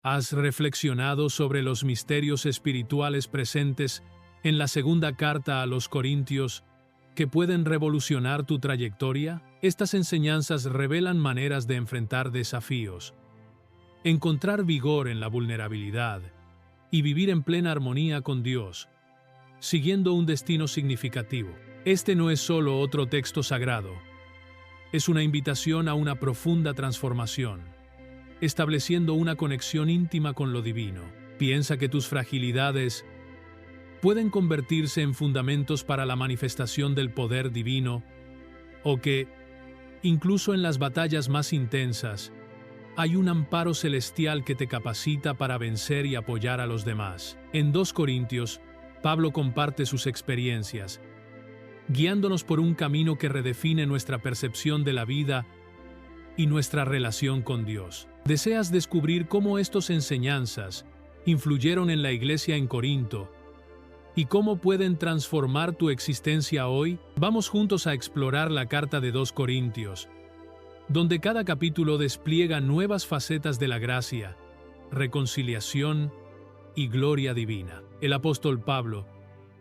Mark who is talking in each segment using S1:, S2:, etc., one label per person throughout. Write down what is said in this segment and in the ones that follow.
S1: ¿Has reflexionado sobre los misterios espirituales presentes en la segunda carta a los Corintios que pueden revolucionar tu trayectoria? Estas enseñanzas revelan maneras de enfrentar desafíos, encontrar vigor en la vulnerabilidad y vivir en plena armonía con Dios, siguiendo un destino significativo. Este no es solo otro texto sagrado, es una invitación a una profunda transformación, estableciendo una conexión íntima con lo divino. Piensa que tus fragilidades pueden convertirse en fundamentos para la manifestación del poder divino, o que, incluso en las batallas más intensas, hay un amparo celestial que te capacita para vencer y apoyar a los demás. En 2 Corintios, Pablo comparte sus experiencias, guiándonos por un camino que redefine nuestra percepción de la vida y nuestra relación con Dios. ¿Deseas descubrir cómo estas enseñanzas influyeron en la iglesia en Corinto y cómo pueden transformar tu existencia hoy? Vamos juntos a explorar la carta de 2 Corintios, donde cada capítulo despliega nuevas facetas de la gracia, reconciliación y gloria divina. El apóstol Pablo,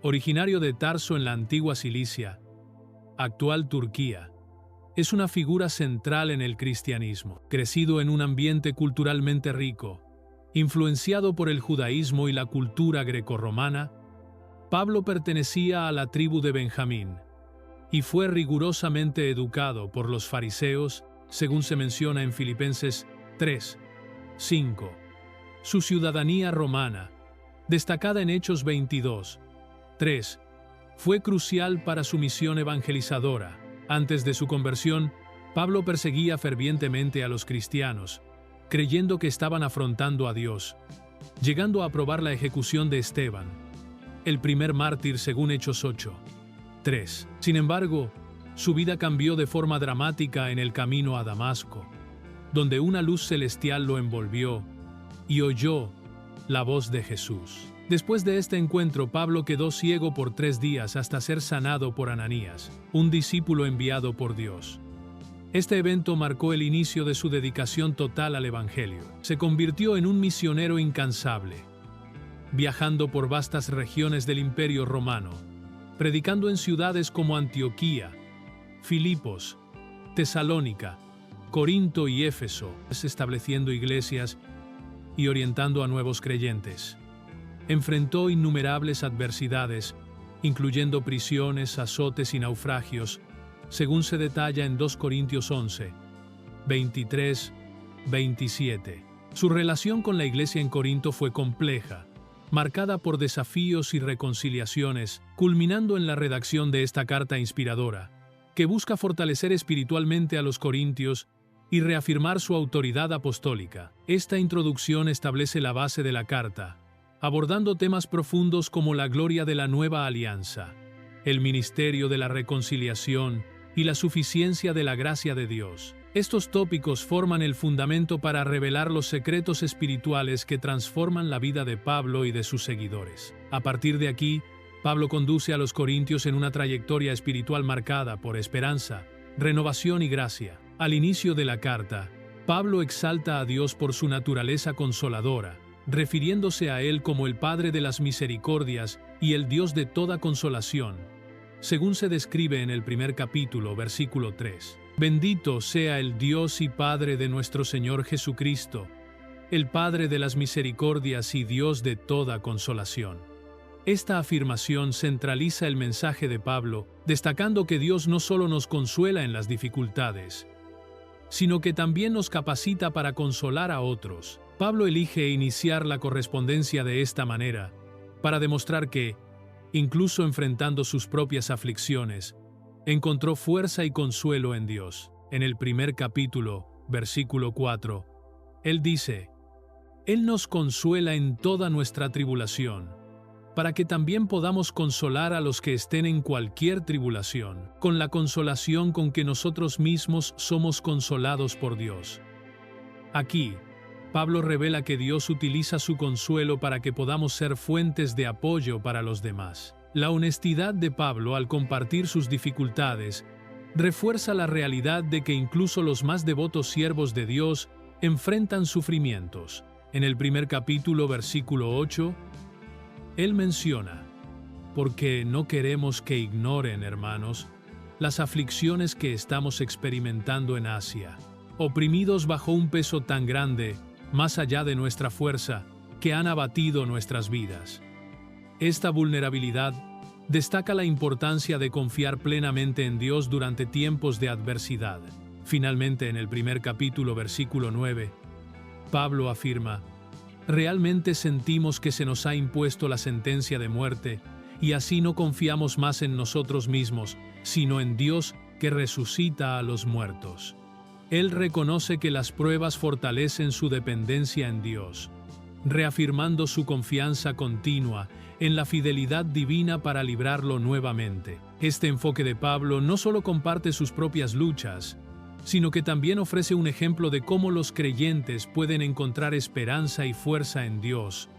S1: originario de Tarso en la antigua Cilicia, actual Turquía, es una figura central en el cristianismo. Crecido en un ambiente culturalmente rico, influenciado por el judaísmo y la cultura grecorromana, Pablo pertenecía a la tribu de Benjamín y fue rigurosamente educado por los fariseos, según se menciona en Filipenses 3:5. Su ciudadanía romana, destacada en Hechos 22:3, fue crucial para su misión evangelizadora. Antes de su conversión, Pablo perseguía fervientemente a los cristianos, creyendo que estaban afrontando a Dios, llegando a aprobar la ejecución de Esteban, el primer mártir según Hechos 8:3. Sin embargo, su vida cambió de forma dramática en el camino a Damasco, donde una luz celestial lo envolvió y oyó la voz de Jesús. Después de este encuentro, Pablo quedó ciego por 3 días hasta ser sanado por Ananías, un discípulo enviado por Dios. Este evento marcó el inicio de su dedicación total al Evangelio. Se convirtió en un misionero incansable, viajando por vastas regiones del Imperio Romano, predicando en ciudades como Antioquía, Filipos, Tesalónica, Corinto y Éfeso, estableciendo iglesias y orientando a nuevos creyentes. Enfrentó innumerables adversidades, incluyendo prisiones, azotes y naufragios, según se detalla en 2 Corintios 11:23-27. Su relación con la iglesia en Corinto fue compleja, marcada por desafíos y reconciliaciones, culminando en la redacción de esta carta inspiradora, que busca fortalecer espiritualmente a los corintios y reafirmar su autoridad apostólica. Esta introducción establece la base de la carta, abordando temas profundos como la gloria de la nueva alianza, el ministerio de la reconciliación y la suficiencia de la gracia de Dios. Estos tópicos forman el fundamento para revelar los secretos espirituales que transforman la vida de Pablo y de sus seguidores. A partir de aquí, Pablo conduce a los corintios en una trayectoria espiritual marcada por esperanza, renovación y gracia. Al inicio de la carta, Pablo exalta a Dios por su naturaleza consoladora, refiriéndose a Él como el Padre de las misericordias y el Dios de toda consolación, según se describe en el primer capítulo, versículo 3. Bendito sea el Dios y Padre de nuestro Señor Jesucristo, el Padre de las misericordias y Dios de toda consolación. Esta afirmación centraliza el mensaje de Pablo, destacando que Dios no solo nos consuela en las dificultades, sino que también nos capacita para consolar a otros. Pablo elige iniciar la correspondencia de esta manera, para demostrar que, incluso enfrentando sus propias aflicciones, encontró fuerza y consuelo en Dios. En el primer capítulo, versículo 4, él dice: Él nos consuela en toda nuestra tribulación, para que también podamos consolar a los que estén en cualquier tribulación, con la consolación con que nosotros mismos somos consolados por Dios. Aquí, Pablo revela que Dios utiliza su consuelo para que podamos ser fuentes de apoyo para los demás. La honestidad de Pablo al compartir sus dificultades refuerza la realidad de que incluso los más devotos siervos de Dios enfrentan sufrimientos. En el primer capítulo, versículo 8, él menciona: porque no queremos que ignoren, hermanos, las aflicciones que estamos experimentando en Asia, oprimidos bajo un peso tan grande, más allá de nuestra fuerza, que han abatido nuestras vidas. Esta vulnerabilidad destaca la importancia de confiar plenamente en Dios durante tiempos de adversidad. Finalmente, en el primer capítulo, versículo 9, Pablo afirma: realmente sentimos que se nos ha impuesto la sentencia de muerte, y así no confiamos más en nosotros mismos, sino en Dios que resucita a los muertos. Él reconoce que las pruebas fortalecen su dependencia en Dios, reafirmando su confianza continua en la fidelidad divina para librarlo nuevamente. Este enfoque de Pablo no solo comparte sus propias luchas, sino que también ofrece un ejemplo de cómo los creyentes pueden encontrar esperanza y fuerza en Dios,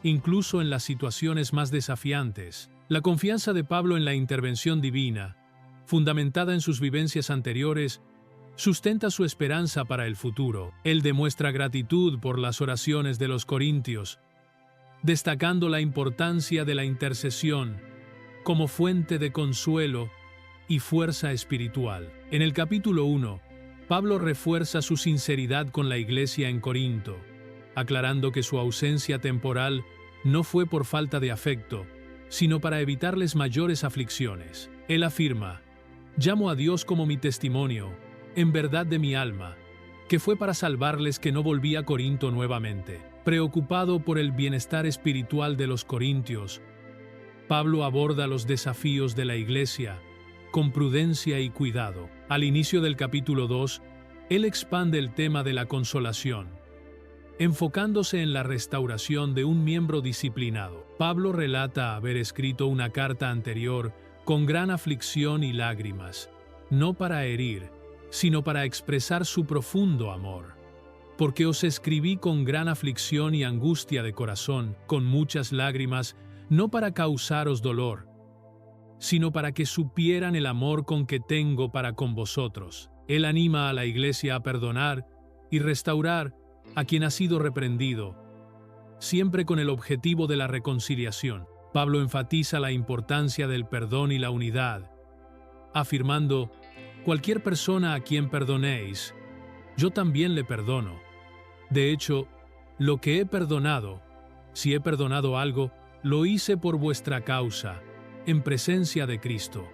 S1: incluso en las situaciones más desafiantes. La confianza de Pablo en la intervención divina, fundamentada en sus vivencias anteriores, sustenta su esperanza para el futuro. Él demuestra gratitud por las oraciones de los corintios, destacando la importancia de la intercesión como fuente de consuelo y fuerza espiritual. En el capítulo 1, Pablo refuerza su sinceridad con la iglesia en Corinto, aclarando que su ausencia temporal no fue por falta de afecto, sino para evitarles mayores aflicciones. Él afirma: llamo a Dios como mi testimonio, en verdad de mi alma, que fue para salvarles que no volví a Corinto nuevamente. Preocupado por el bienestar espiritual de los corintios, Pablo aborda los desafíos de la iglesia con prudencia y cuidado. Al inicio del capítulo 2, él expande el tema de la consolación, enfocándose en la restauración de un miembro disciplinado. Pablo relata haber escrito una carta anterior con gran aflicción y lágrimas, no para herir, sino para expresar su profundo amor. Porque os escribí con gran aflicción y angustia de corazón, con muchas lágrimas, no para causaros dolor, sino para que supieran el amor con que tengo para con vosotros. Él anima a la iglesia a perdonar y restaurar a quien ha sido reprendido, siempre con el objetivo de la reconciliación. Pablo enfatiza la importancia del perdón y la unidad, afirmando: cualquier persona a quien perdonéis, yo también le perdono. De hecho, lo que he perdonado, si he perdonado algo, lo hice por vuestra causa, en presencia de Cristo.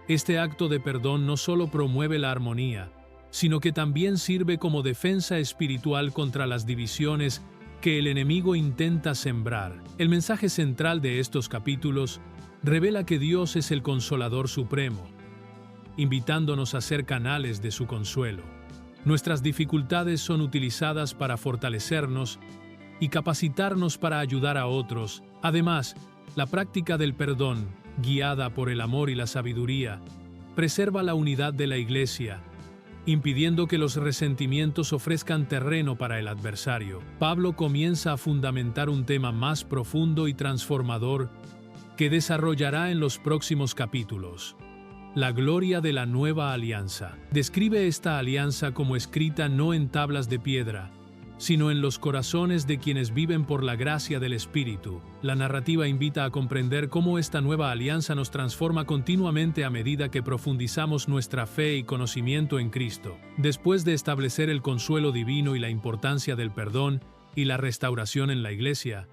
S1: Este acto de perdón no solo promueve la armonía, sino que también sirve como defensa espiritual contra las divisiones que el enemigo intenta sembrar. El mensaje central de estos capítulos revela que Dios es el Consolador Supremo, invitándonos a ser canales de su consuelo. Nuestras dificultades son utilizadas para fortalecernos y capacitarnos para ayudar a otros. Además, la práctica del perdón, guiada por el amor y la sabiduría, preserva la unidad de la iglesia, impidiendo que los resentimientos ofrezcan terreno para el adversario. Pablo comienza a fundamentar un tema más profundo y transformador que desarrollará en los próximos capítulos: la gloria de la nueva alianza. Describe esta alianza como escrita no en tablas de piedra, sino en los corazones de quienes viven por la gracia del Espíritu. La narrativa invita a comprender cómo esta nueva alianza nos transforma continuamente a medida que profundizamos nuestra fe y conocimiento en Cristo. Después de establecer el consuelo divino y la importancia del perdón y la restauración en la iglesia,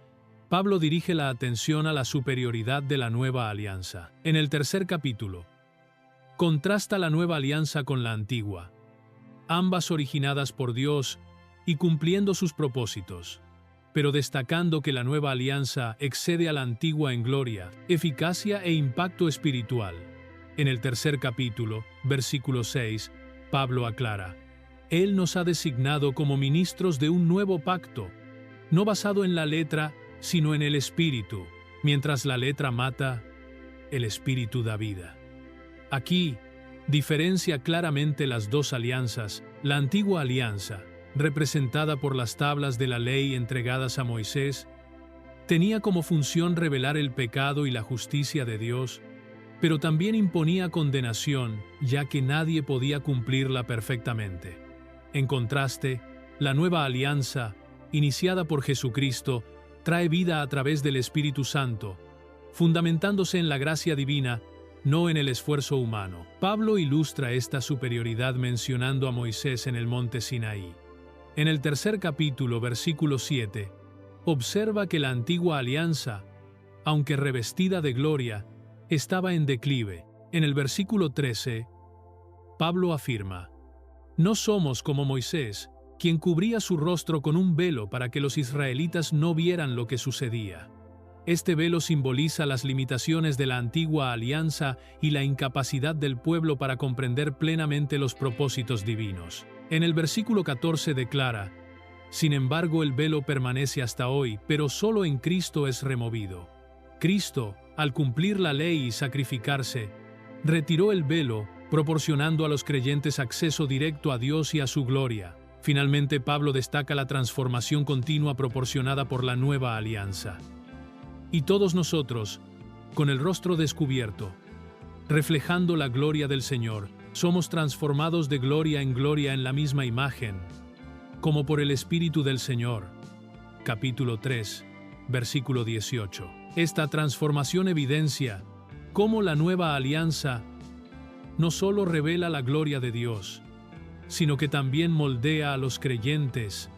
S1: Pablo dirige la atención a la superioridad de la nueva alianza. En el tercer capítulo, contrasta la nueva alianza con la antigua, ambas originadas por Dios y cumpliendo sus propósitos, pero destacando que la nueva alianza excede a la antigua en gloria, eficacia e impacto espiritual. En el tercer capítulo, versículo 6, Pablo aclara: Él nos ha designado como ministros de un nuevo pacto, no basado en la letra, sino en el Espíritu. Mientras la letra mata, el Espíritu da vida. Aquí diferencia claramente las dos alianzas. La antigua alianza, representada por las tablas de la ley entregadas a Moisés, tenía como función revelar el pecado y la justicia de Dios, pero también imponía condenación, ya que nadie podía cumplirla perfectamente. En contraste, la nueva alianza iniciada por Jesucristo, trae vida a través del Espíritu Santo, fundamentándose en la gracia divina, no en el esfuerzo humano. Pablo ilustra esta superioridad mencionando a Moisés en el monte Sinaí. En el tercer capítulo, versículo 7, observa que la antigua alianza, aunque revestida de gloria, estaba en declive. En el versículo 13, Pablo afirma: «No somos como Moisés, quien cubría su rostro con un velo para que los israelitas no vieran lo que sucedía». Este velo simboliza las limitaciones de la antigua alianza y la incapacidad del pueblo para comprender plenamente los propósitos divinos. En el versículo 14 declara: «Sin embargo, el velo permanece hasta hoy, pero solo en Cristo es removido». Cristo, al cumplir la ley y sacrificarse, retiró el velo, proporcionando a los creyentes acceso directo a Dios y a su gloria. Finalmente, Pablo destaca la transformación continua proporcionada por la nueva alianza. Y todos nosotros, con el rostro descubierto, reflejando la gloria del Señor, somos transformados de gloria en la misma imagen, como por el Espíritu del Señor. Capítulo 3, versículo 18. Esta transformación evidencia cómo la nueva alianza no solo revela la gloria de Dios, sino que también moldea a los creyentes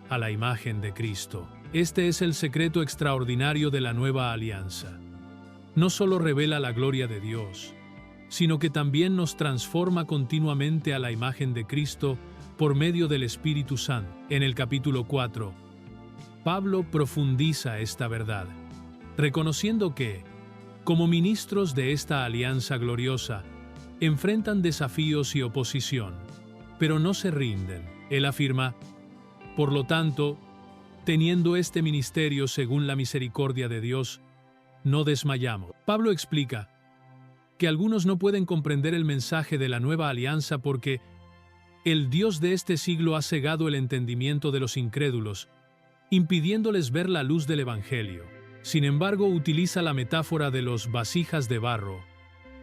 S1: a la imagen de Cristo. Este es el secreto extraordinario de la nueva alianza. No solo revela la gloria de Dios, sino que también nos transforma continuamente a la imagen de Cristo por medio del Espíritu Santo. En el capítulo 4, Pablo profundiza esta verdad, reconociendo que, como ministros de esta alianza gloriosa, enfrentan desafíos y oposición, pero no se rinden. Él afirma: «Por lo tanto, teniendo este ministerio según la misericordia de Dios, no desmayamos». Pablo explica que algunos no pueden comprender el mensaje de la nueva alianza porque el Dios de este siglo ha cegado el entendimiento de los incrédulos, impidiéndoles ver la luz del Evangelio. Sin embargo, utiliza la metáfora de los vasijas de barro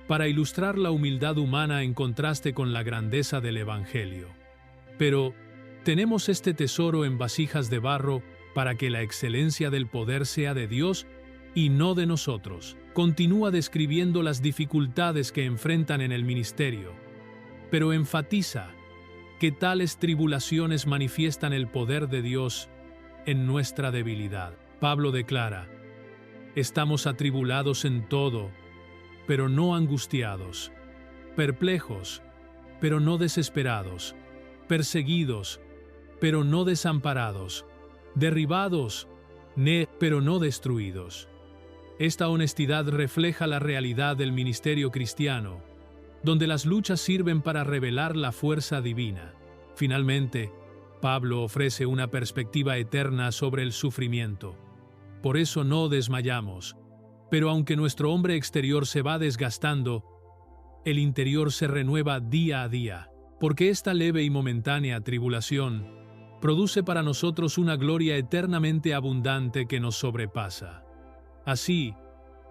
S1: para ilustrar la humildad humana en contraste con la grandeza del Evangelio. Pero tenemos este tesoro en vasijas de barro para que la excelencia del poder sea de Dios y no de nosotros. Continúa describiendo las dificultades que enfrentan en el ministerio, pero enfatiza que tales tribulaciones manifiestan el poder de Dios en nuestra debilidad. Pablo declara: «Estamos atribulados en todo, pero no angustiados, perplejos, pero no desesperados, perseguidos, pero no desamparados, derribados, pero no destruidos». Esta honestidad refleja la realidad del ministerio cristiano, donde las luchas sirven para revelar la fuerza divina. Finalmente, Pablo ofrece una perspectiva eterna sobre el sufrimiento. Por eso no desmayamos, pero aunque nuestro hombre exterior se va desgastando, el interior se renueva día a día, porque esta leve y momentánea tribulación produce para nosotros una gloria eternamente abundante que nos sobrepasa. Así,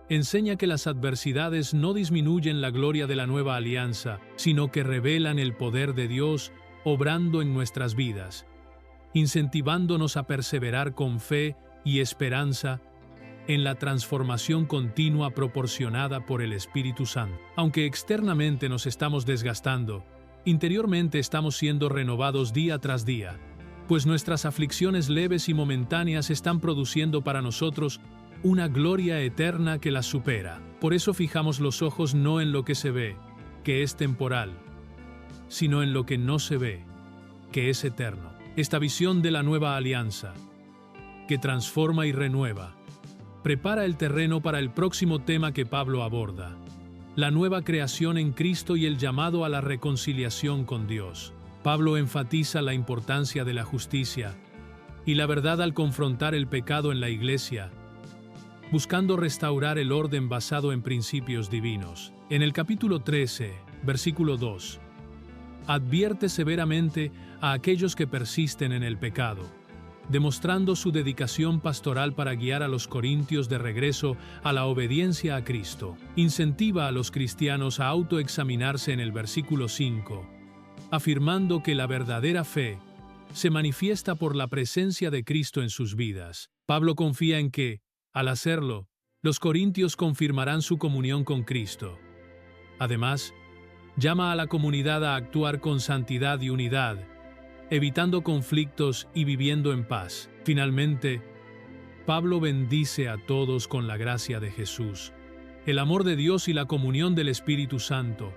S1: enseña que las adversidades no disminuyen la gloria de la nueva alianza, sino que revelan el poder de Dios obrando en nuestras vidas, incentivándonos a perseverar con fe y esperanza en la transformación continua proporcionada por el Espíritu Santo. Aunque externamente nos estamos desgastando, interiormente estamos siendo renovados día tras día, pues nuestras aflicciones leves y momentáneas están produciendo para nosotros una gloria eterna que las supera. Por eso fijamos los ojos no en lo que se ve, que es temporal, sino en lo que no se ve, que es eterno. Esta visión de la nueva alianza, que transforma y renueva, prepara el terreno para el próximo tema que Pablo aborda: la nueva creación en Cristo y el llamado a la reconciliación con Dios. Pablo enfatiza la importancia de la justicia y la verdad al confrontar el pecado en la iglesia, buscando restaurar el orden basado en principios divinos. En el capítulo 13, versículo 2, advierte severamente a aquellos que persisten en el pecado, demostrando su dedicación pastoral para guiar a los corintios de regreso a la obediencia a Cristo. Incentiva a los cristianos a autoexaminarse en el versículo 5, afirmando que la verdadera fe se manifiesta por la presencia de Cristo en sus vidas. Pablo confía en que, al hacerlo, los corintios confirmarán su comunión con Cristo. Además, llama a la comunidad a actuar con santidad y unidad, evitando conflictos y viviendo en paz. Finalmente, Pablo bendice a todos con la gracia de Jesús, el amor de Dios y la comunión del Espíritu Santo,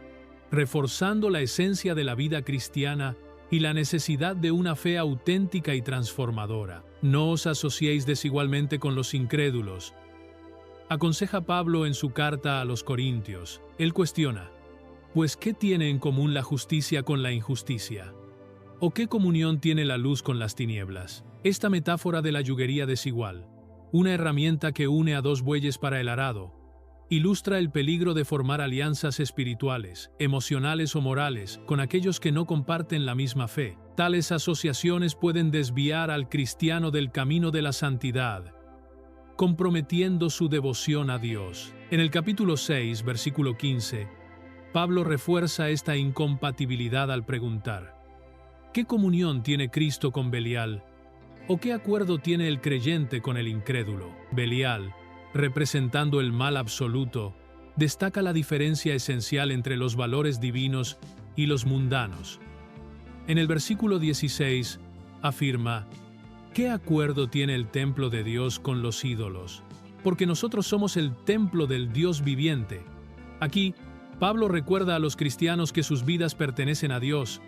S1: reforzando la esencia de la vida cristiana y la necesidad de una fe auténtica y transformadora. No os asociéis desigualmente con los incrédulos, aconseja Pablo en su carta a los Corintios. Él cuestiona, pues ¿qué tiene en común la justicia con la injusticia? ¿O qué comunión tiene la luz con las tinieblas? Esta metáfora de la yuguería desigual, una herramienta que une a dos bueyes para el arado, ilustra el peligro de formar alianzas espirituales, emocionales o morales con aquellos que no comparten la misma fe. Tales asociaciones pueden desviar al cristiano del camino de la santidad, comprometiendo su devoción a Dios. En el capítulo 6, versículo 15, Pablo refuerza esta incompatibilidad al preguntar: ¿qué comunión tiene Cristo con Belial? ¿O qué acuerdo tiene el creyente con el incrédulo? Belial, representando el mal absoluto, destaca la diferencia esencial entre los valores divinos y los mundanos. En el versículo 16 afirma: ¿qué acuerdo tiene el templo de Dios con los ídolos? Porque nosotros somos el templo del Dios viviente. Aquí, Pablo recuerda a los cristianos que sus vidas pertenecen a Dios,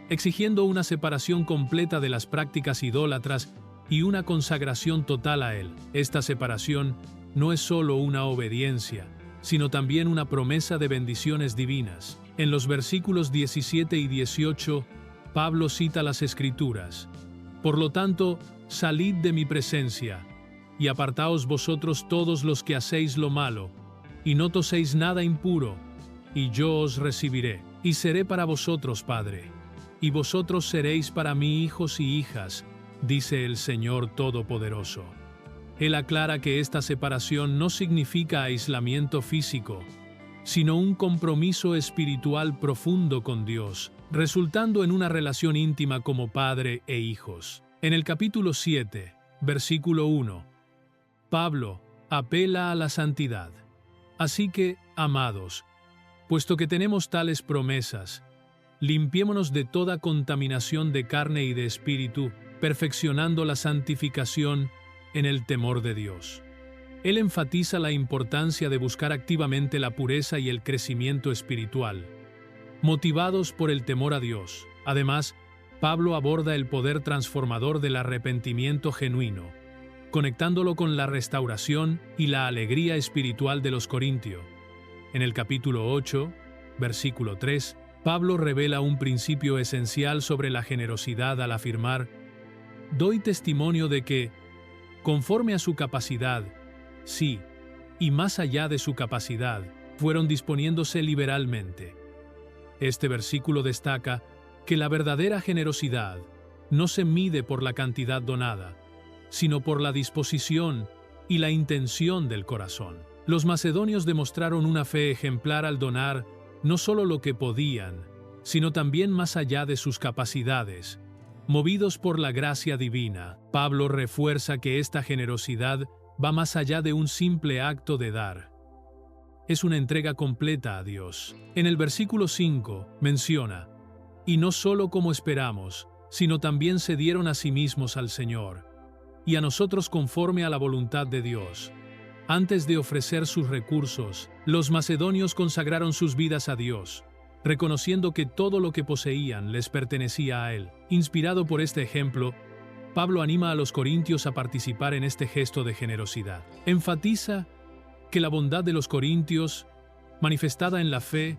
S1: exigiendo una separación completa de las prácticas idólatras y una consagración total a Él. Esta separación no es solo una obediencia, sino también una promesa de bendiciones divinas. En los versículos 17 y 18, Pablo cita las Escrituras: por lo tanto, salid de mi presencia, y apartaos vosotros todos los que hacéis lo malo, y no toséis nada impuro, y yo os recibiré, y seré para vosotros Padre, y vosotros seréis para mí hijos y hijas, dice el Señor Todopoderoso. Él aclara que esta separación no significa aislamiento físico, sino un compromiso espiritual profundo con Dios, resultando en una relación íntima como padre e hijos. En el capítulo 7, versículo 1, Pablo apela a la santidad. Así que, amados, puesto que tenemos tales promesas, limpiémonos de toda contaminación de carne y de espíritu, perfeccionando la santificación en el temor de Dios. Él enfatiza la importancia de buscar activamente la pureza y el crecimiento espiritual, motivados por el temor a Dios. Además, Pablo aborda el poder transformador del arrepentimiento genuino, conectándolo con la restauración y la alegría espiritual de los corintios. En el capítulo 8, versículo 3, Pablo revela un principio esencial sobre la generosidad al afirmar: doy testimonio de que, conforme a su capacidad, sí, y más allá de su capacidad, fueron disponiéndose liberalmente. Este versículo destaca que la verdadera generosidad no se mide por la cantidad donada, sino por la disposición y la intención del corazón. Los macedonios demostraron una fe ejemplar al donar no solo lo que podían, sino también más allá de sus capacidades. Movidos por la gracia divina, Pablo refuerza que esta generosidad va más allá de un simple acto de dar. Es una entrega completa a Dios. En el versículo 5 menciona: y no solo como esperamos, sino también se dieron a sí mismos al Señor, y a nosotros conforme a la voluntad de Dios. Antes de ofrecer sus recursos, los macedonios consagraron sus vidas a Dios, reconociendo que todo lo que poseían les pertenecía a Él. Inspirado por este ejemplo, Pablo anima a los corintios a participar en este gesto de generosidad. Enfatiza que la bondad de los corintios, manifestada en la fe,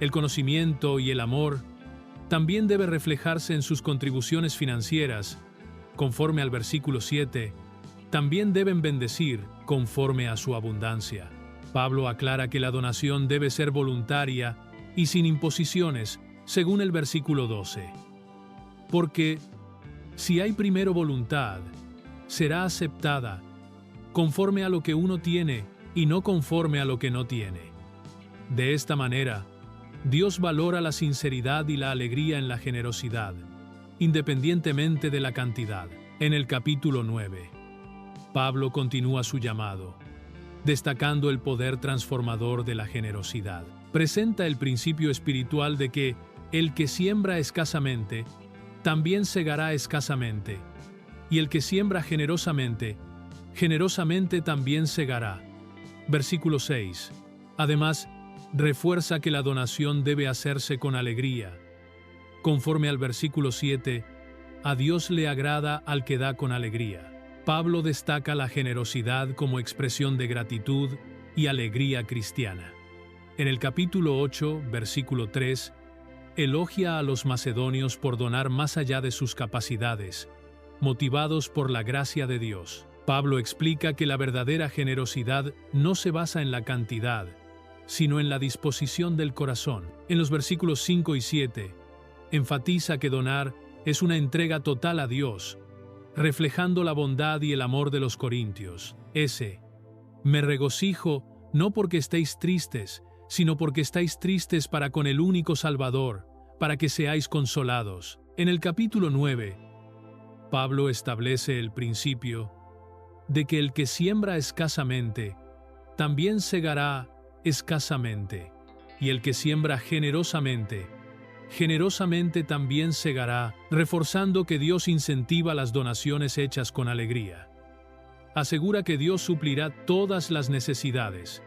S1: el conocimiento y el amor, también debe reflejarse en sus contribuciones financieras. Conforme al versículo 7, también deben bendecir conforme a su abundancia. Pablo aclara que la donación debe ser voluntaria y sin imposiciones, según el versículo 12. Porque, si hay primero voluntad, será aceptada, conforme a lo que uno tiene y no conforme a lo que no tiene. De esta manera, Dios valora la sinceridad y la alegría en la generosidad, independientemente de la cantidad. En el capítulo 9, Pablo continúa su llamado, destacando el poder transformador de la generosidad. Presenta el principio espiritual de que el que siembra escasamente, también segará escasamente, y el que siembra generosamente, generosamente también segará. Versículo 6. Además, refuerza que la donación debe hacerse con alegría. Conforme al versículo 7, a Dios le agrada al que da con alegría. Pablo destaca la generosidad como expresión de gratitud y alegría cristiana. En el capítulo 8, versículo 3, elogia a los macedonios por donar más allá de sus capacidades, motivados por la gracia de Dios. Pablo explica que la verdadera generosidad no se basa en la cantidad, sino en la disposición del corazón. En los versículos 5 y 7, enfatiza que donar es una entrega total a Dios, reflejando la bondad y el amor de los corintios. Me regocijo no porque estéis tristes, sino porque estáis tristes para con el único Salvador, para que seáis consolados. En el capítulo 9, Pablo establece el principio de que el que siembra escasamente, también segará escasamente, y el que siembra generosamente, generosamente también segará, reforzando que Dios incentiva las donaciones hechas con alegría. Asegura que Dios suplirá todas las necesidades,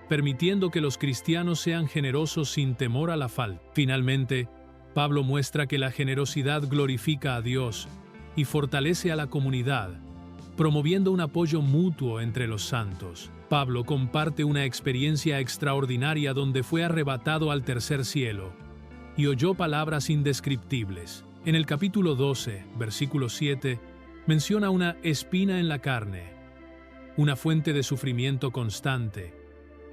S1: permitiendo que los cristianos sean generosos sin temor a la falta. Finalmente, Pablo muestra que la generosidad glorifica a Dios y fortalece a la comunidad, promoviendo un apoyo mutuo entre los santos. Pablo comparte una experiencia extraordinaria donde fue arrebatado al tercer cielo y oyó palabras indescriptibles. En el capítulo 12, versículo 7, menciona una espina en la carne, una fuente de sufrimiento constante,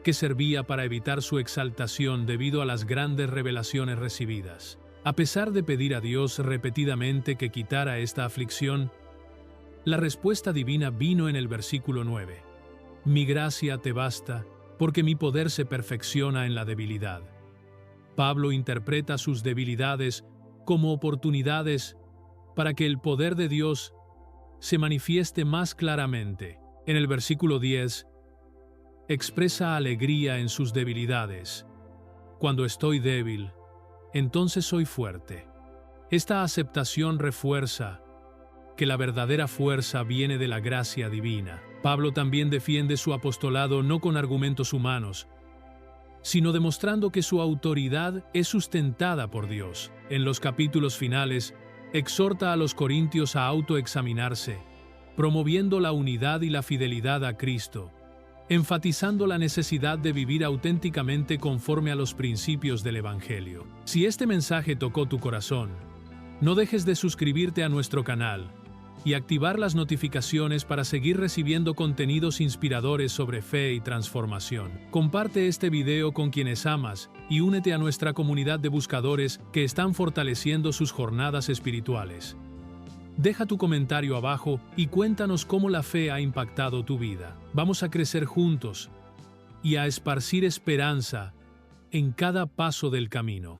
S1: que servía para evitar su exaltación debido a las grandes revelaciones recibidas. A pesar de pedir a Dios repetidamente que quitara esta aflicción, la respuesta divina vino en el versículo 9. Mi gracia te basta, porque mi poder se perfecciona en la debilidad. Pablo interpreta sus debilidades como oportunidades para que el poder de Dios se manifieste más claramente. En el versículo 10, expresa alegría en sus debilidades. Cuando estoy débil, entonces soy fuerte. Esta aceptación refuerza que la verdadera fuerza viene de la gracia divina. Pablo también defiende su apostolado no con argumentos humanos, sino demostrando que su autoridad es sustentada por Dios. En los capítulos finales, exhorta a los corintios a autoexaminarse, promoviendo la unidad y la fidelidad a Cristo, enfatizando la necesidad de vivir auténticamente conforme a los principios del Evangelio. Si este mensaje tocó tu corazón, no dejes de suscribirte a nuestro canal y activar las notificaciones para seguir recibiendo contenidos inspiradores sobre fe y transformación. Comparte este video con quienes amas y únete a nuestra comunidad de buscadores que están fortaleciendo sus jornadas espirituales. Deja tu comentario abajo y cuéntanos cómo la fe ha impactado tu vida. Vamos a crecer juntos y a esparcir esperanza en cada paso del camino.